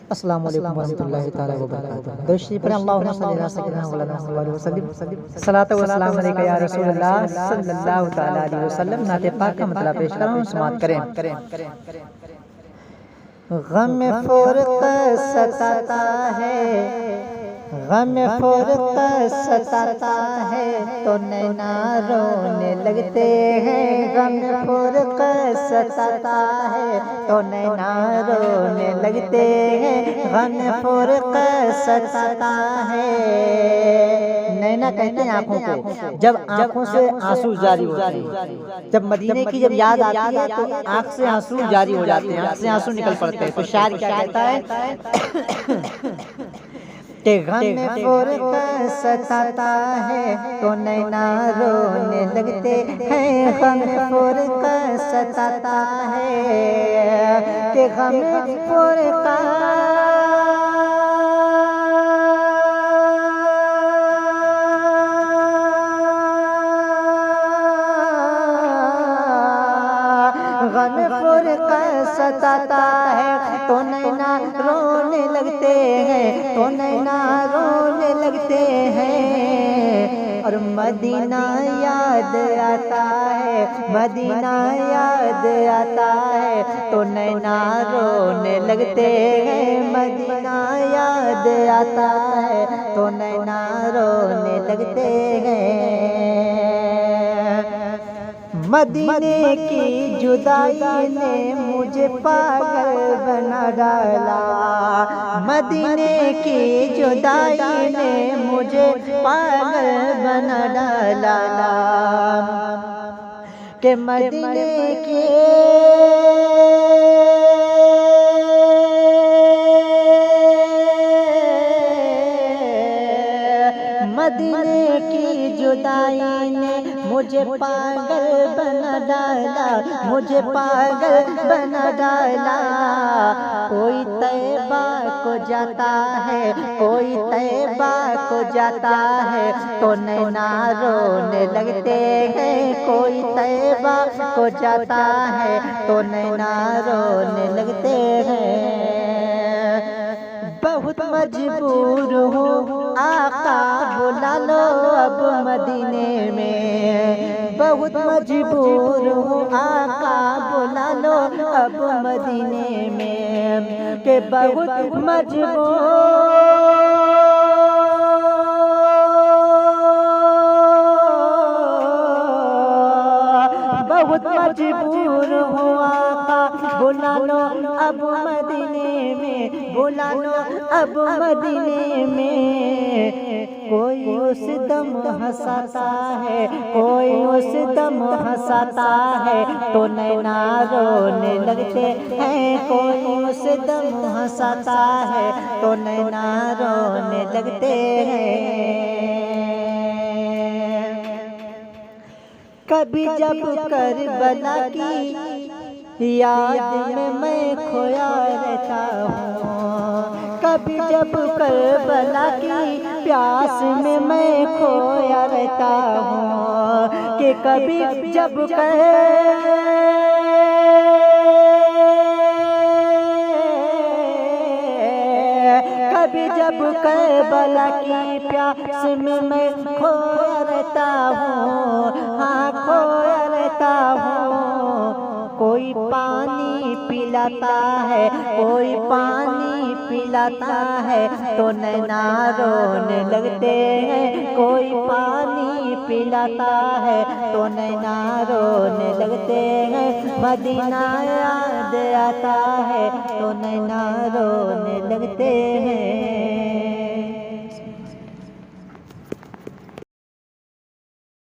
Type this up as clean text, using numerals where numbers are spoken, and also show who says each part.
Speaker 1: अस्सलाम वालेकुम वरहमतुल्लाहि तआला व बरकातहू। दर्शक पर अल्लाहुम्मा सल्ली अला सय्यिदिना मौलाना मुहम्मद व सल्लिम। सलातो व सलाम अलैका या रसूलल्लाह सल्लल्लाहु तआला अलैहि वसल्लम। नाते पाक का मतलब पेश कर रहा हूं, समाअत करें। गम फुरक़त सताता है, गम फुरक़त सताता है तो नैना रोने लगते हैं। गम फुरक़त सताता है तो नैना रोने लगते हैं। गम फुरक़त सताता है। नैना कहते हैं आंखों को, जब आंखों से आंसू जारी होते हैं। जब मदीने की जब याद आती है तो आंख से आंसू जारी हो जाते हैं, आंख से आंसू निकल पड़ते हैं। तो शायर क्या कहता है कि गम फुरक़त सताता है तो नैना रोने लगते हैं। गम फुरक़त सताता है कि गम फुरक़त सताता है तो नैना रोने लगते हैं, तो नैना रोने लगते हैं। और मदीना याद आता है, मदीना याद आता है तो नैना रोने लगते हैं। मदीना याद आता है तो नैना रोने लगते हैं। मदीने की जुदाई ने मुझे पागल बना डाला, मदीने की जुदाई ने मुझे पागल बना डाला। कि मदीने की मदीने की जुदाई ने मुझे पागल बना डाला, मुझे पागल बना डाला। कोई तैबा को जाता है, कोई तैबा को जाता है तो नैना रोने लगते हैं। कोई तैबा को जाता है तो नैना रोने लगते हैं। बहुत मजबूर हूँ आका बुला लो अब मदीने में। बहुत मजबूर हूँ आका बुला लो अब मदीने में। के बहुत मजबूर बहुत मजबूर हूँ आका बुला लो अब मदीने में, बुला लो अब मदीने में। कोई उस दम हंसाता है, कोई उस दम हंसाता है तो नैना रोने लगते हैं। कोई उस दम हंसाता है तो नैना रोने लगते हैं। कभी जब करबला की याद में मैं खोया रहता हूँ, कभी जब करबला की प्यास में मैं खोया रहता हूँ। कि कभी जब कभी जब करबला की प्यास में मैं खोया रहता हूँ, हाँ खोया रहता हूँ। कोई पानी पिलाता है, कोई पानी पिलाता है तो नैना रोने लगते हैं। कोई पानी पिलाता है तो नैना रोने लगते हैं। मदीना याद आता है तो नैना रोने लगते हैं।